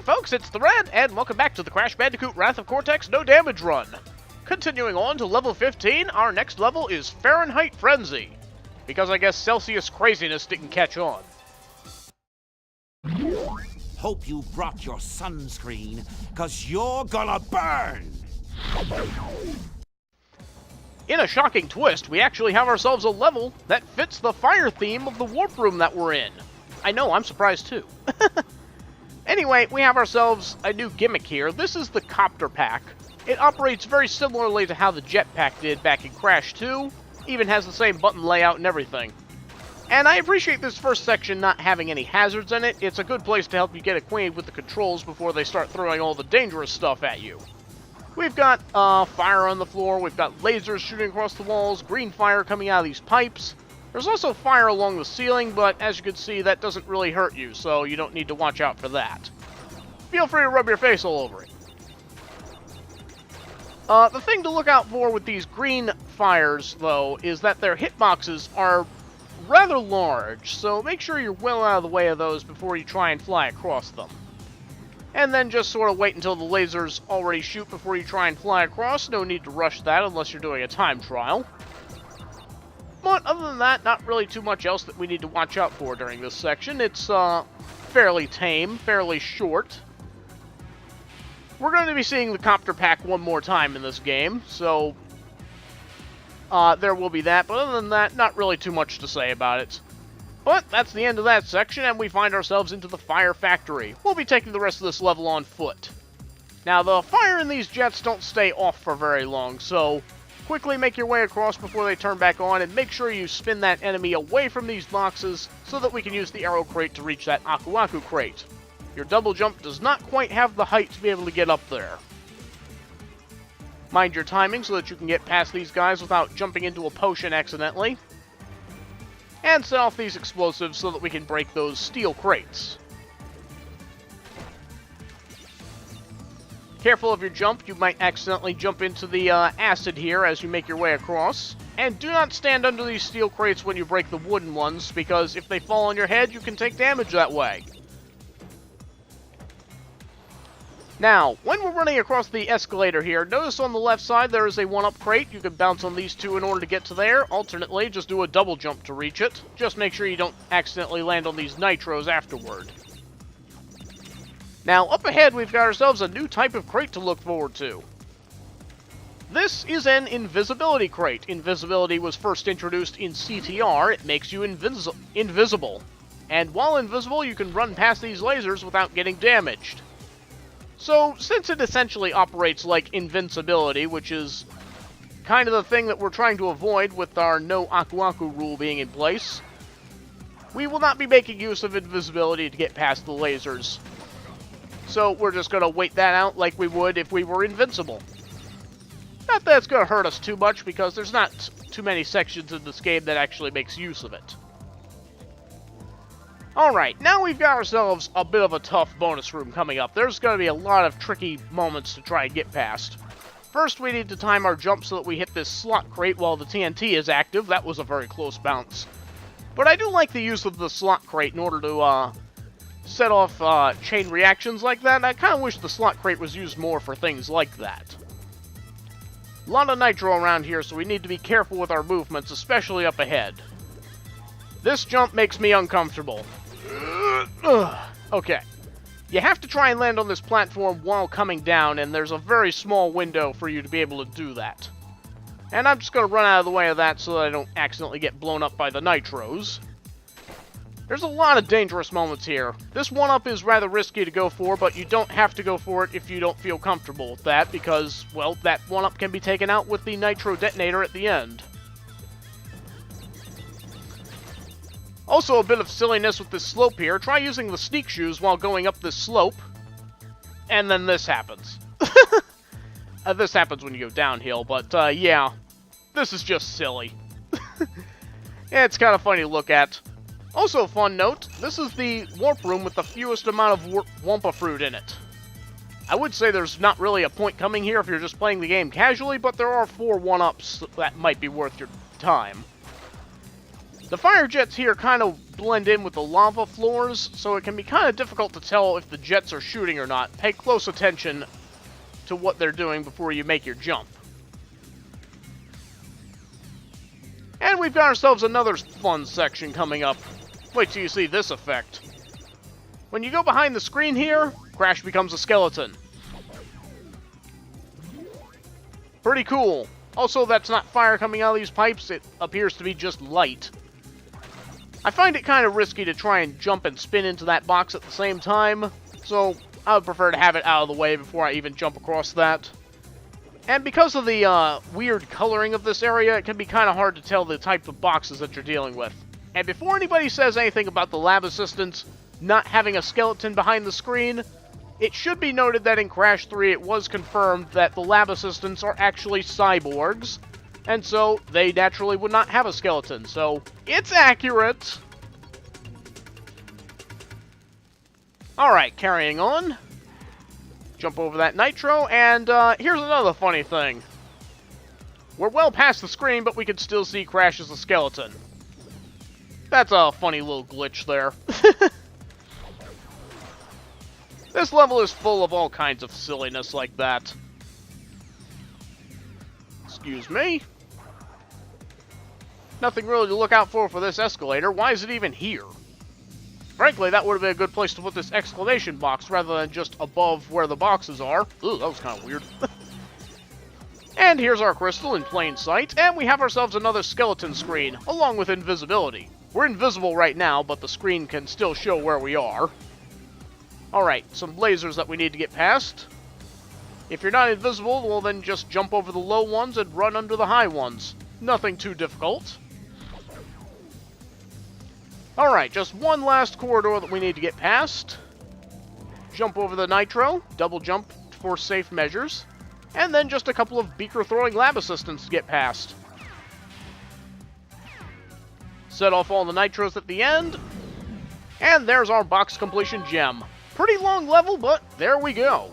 folks, it's the Red, and welcome back to the Crash Bandicoot Wrath of Cortex No Damage Run. Continuing on to level 15, our next level is Fahrenheit Frenzy, because I guess Celsius craziness didn't catch on. Hope you brought your sunscreen, cause you're gonna burn! In a shocking twist, we actually have ourselves a level that fits the fire theme of the warp room that we're in. I know, I'm surprised too. Anyway, we have ourselves a new gimmick here. This is the copter pack. It operates very similarly to how the jetpack did back in Crash 2. Even has the same button layout and everything. And I appreciate this first section not having any hazards in it. It's a good place to help you get acquainted with the controls before they start throwing all the dangerous stuff at you. We've got fire on the floor, we've got lasers shooting across the walls, green fire coming out of these pipes. There's also fire along the ceiling, but as you can see, that doesn't really hurt you, so you don't need to watch out for that. Feel free to rub your face all over it. The thing to look out for with these green fires, though, is that their hitboxes are rather large, so make sure you're well out of the way of those before you try and fly across them. And then just sort of wait until the lasers already shoot before you try and fly across. No need to rush that unless you're doing a time trial. But other than that, not really too much else that we need to watch out for during this section. It's fairly tame, fairly short. We're going to be seeing the copter pack one more time in this game, so there will be that. But other than that, not really too much to say about it. But that's the end of that section, and we find ourselves into the fire factory. We'll be taking the rest of this level on foot. Now, the fire in these jets don't stay off for very long, so quickly make your way across before they turn back on, and make sure you spin that enemy away from these boxes so that we can use the arrow crate to reach that Aku Aku crate. Your double jump does not quite have the height to be able to get up there. Mind your timing so that you can get past these guys without jumping into a potion accidentally. And set off these explosives so that we can break those steel crates. Careful of your jump, you might accidentally jump into the acid here as you make your way across. And do not stand under these steel crates when you break the wooden ones, because if they fall on your head, you can take damage that way. Now, when we're running across the escalator here, notice on the left side there is a one-up crate. You can bounce on these two in order to get to there. Alternately, just do a double jump to reach it. Just make sure you don't accidentally land on these nitros afterward. Now, up ahead, we've got ourselves a new type of crate to look forward to. This is an invisibility crate. Invisibility was first introduced in CTR. It makes you invisible. And while invisible, you can run past these lasers without getting damaged. So, since it essentially operates like invincibility, which is kind of the thing that we're trying to avoid with our no Aku Aku rule being in place, we will not be making use of invisibility to get past the lasers. So, we're just going to wait that out like we would if we were invincible. Not that it's going to hurt us too much, because there's not too many sections in this game that actually makes use of it. Alright, now we've got ourselves a bit of a tough bonus room coming up. There's going to be a lot of tricky moments to try and get past. First, we need to time our jump so that we hit this slot crate while the TNT is active. That was a very close bounce. But I do like the use of the slot crate in order to set off chain reactions like that. I kind of wish the slot crate was used more for things like that. A lot of nitro around here, so we need to be careful with our movements, especially up ahead. This jump makes me uncomfortable. Okay. You have to try and land on this platform while coming down, and there's a very small window for you to be able to do that. And I'm just going to run out of the way of that so that I don't accidentally get blown up by the nitros. There's a lot of dangerous moments here. This one-up is rather risky to go for, but you don't have to go for it if you don't feel comfortable with that, because, well, that one-up can be taken out with the nitro detonator at the end. Also, a bit of silliness with this slope here. Try using the sneak shoes while going up this slope. And then this happens. This happens when you go downhill, but yeah. This is just silly. Yeah, it's kind of funny to look at. Also, fun note, this is the warp room with the fewest amount of Wumpa fruit in it. I would say there's not really a point coming here if you're just playing the game casually, but there are 4 one-ups that might be worth your time. The fire jets here kind of blend in with the lava floors, so it can be kind of difficult to tell if the jets are shooting or not. Pay close attention to what they're doing before you make your jump. And we've got ourselves another fun section coming up. Wait till you see this effect. When you go behind the screen here, Crash becomes a skeleton. Pretty cool. Also, that's not fire coming out of these pipes, it appears to be just light. I find it kind of risky to try and jump and spin into that box at the same time, so I would prefer to have it out of the way before I even jump across that. And because of the weird coloring of this area, it can be kind of hard to tell the type of boxes that you're dealing with. And before anybody says anything about the lab assistants not having a skeleton behind the screen, it should be noted that in Crash 3 it was confirmed that the lab assistants are actually cyborgs, and so they naturally would not have a skeleton, so it's accurate. Alright, carrying on. Jump over that nitro, and here's another funny thing. We're well past the screen, but we can still see Crash as a skeleton. That's a funny little glitch there. This level is full of all kinds of silliness like that. Excuse me. Nothing really to look out for this escalator. Why is it even here? Frankly, that would have been a good place to put this exclamation box rather than just above where the boxes are. Ooh, that was kind of weird. And here's our crystal in plain sight, and we have ourselves another skeleton screen, along with invisibility. We're invisible right now, but the screen can still show where we are. Alright, some lasers that we need to get past. If you're not invisible, well then just jump over the low ones and run under the high ones. Nothing too difficult. Alright, just one last corridor that we need to get past. Jump over the nitro, double jump for safe measures, and then just a couple of beaker-throwing lab assistants to get past. Set off all the nitros at the end, and there's our box completion gem. Pretty long level, but there we go.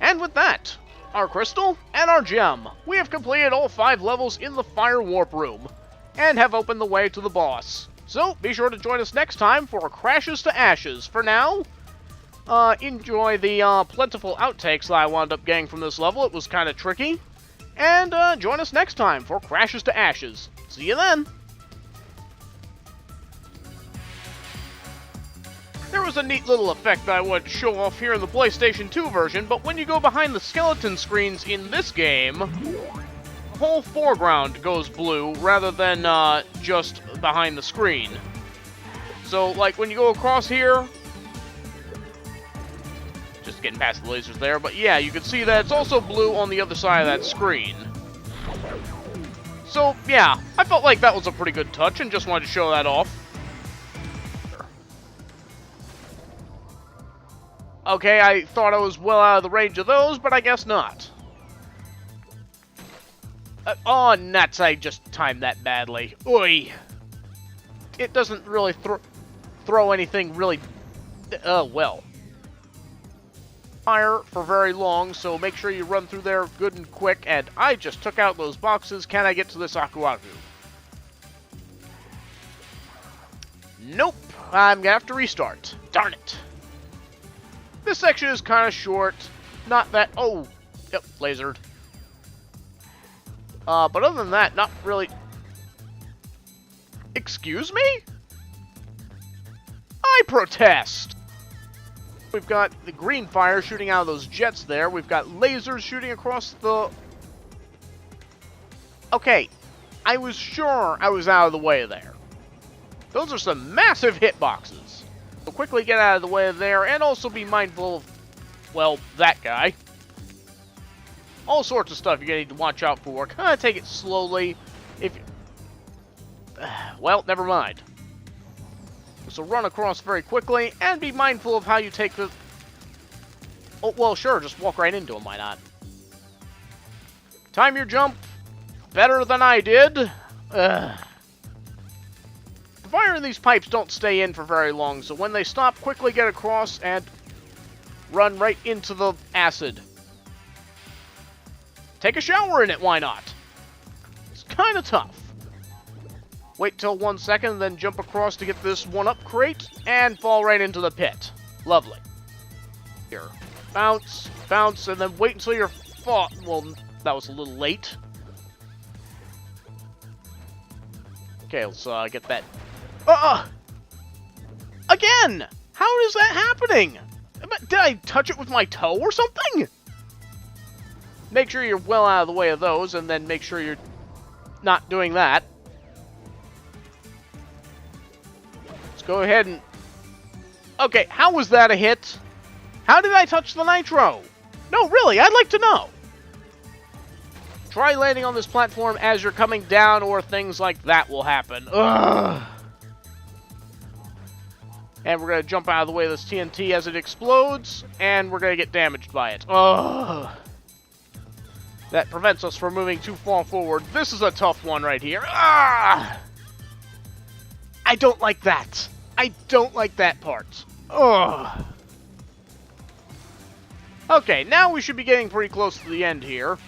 And with that, our crystal and our gem, we have completed all 5 levels in the Fire Warp Room, and have opened the way to the boss. So, be sure to join us next time for Crashes to Ashes. For now, enjoy the plentiful outtakes that I wound up getting from this level. It was kind of tricky. And join us next time for Crashes to Ashes. See you then! There was a neat little effect that I wanted to show off here in the PlayStation 2 version, but when you go behind the skeleton screens in this game, the whole foreground goes blue rather than just behind the screen. So, like, when you go across here, just getting past the lasers there, but yeah, you can see that it's also blue on the other side of that screen. So, yeah, I felt like that was a pretty good touch and just wanted to show that off. Okay, I thought I was well out of the range of those, but I guess not. Oh, nuts, I just timed that badly. Oi! It doesn't really throw anything really... well. Fire for very long, so make sure you run through there good and quick, and I just took out those boxes. Can I get to this Aku Aku? Nope. I'm gonna have to restart. Darn it. This section is kind of short. Not that... Oh! Yep, lasered. But other than that, not really... Excuse me? I protest! We've got the green fire shooting out of those jets there. We've got lasers shooting across the... Okay, I was sure I was out of the way there. Those are some massive hitboxes. So quickly get out of the way there, and also be mindful of, well, that guy. All sorts of stuff you're going to need to watch out for. Kind of take it slowly. If you... Well, never mind. So run across very quickly, and be mindful of how you take the... Oh, well, sure, just walk right into him, why not? Time your jump better than I did. The fire in these pipes don't stay in for very long, so when they stop, quickly get across and run right into the acid. Take a shower in it, why not? It's kind of tough. Wait till 1 second, then jump across to get this 1-up crate, and fall right into the pit. Lovely. Here. Bounce, bounce, and then wait until you're fought. Well, that was a little late. Okay, let's get that. Again! How is that happening? Did I touch it with my toe or something? Make sure you're well out of the way of those, and then make sure you're not doing that. Let's go ahead and... Okay, how was that a hit? How did I touch the nitro? No, really, I'd like to know. Try landing on this platform as you're coming down, or things like that will happen. Ugh. And we're going to jump out of the way of this TNT as it explodes, and we're going to get damaged by it. Ugh. That prevents us from moving too far forward. This is a tough one right here. Ah! I don't like that. I don't like that part. Ugh. Okay, now we should be getting pretty close to the end here.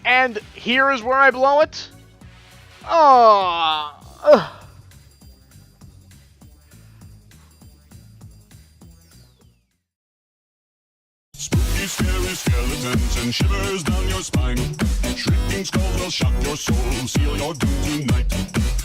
And here is where I blow it? Oh. Spooky, scary skeletons and shivers down your spine. Shrieking skulls will shock your soul, seal your doom tonight.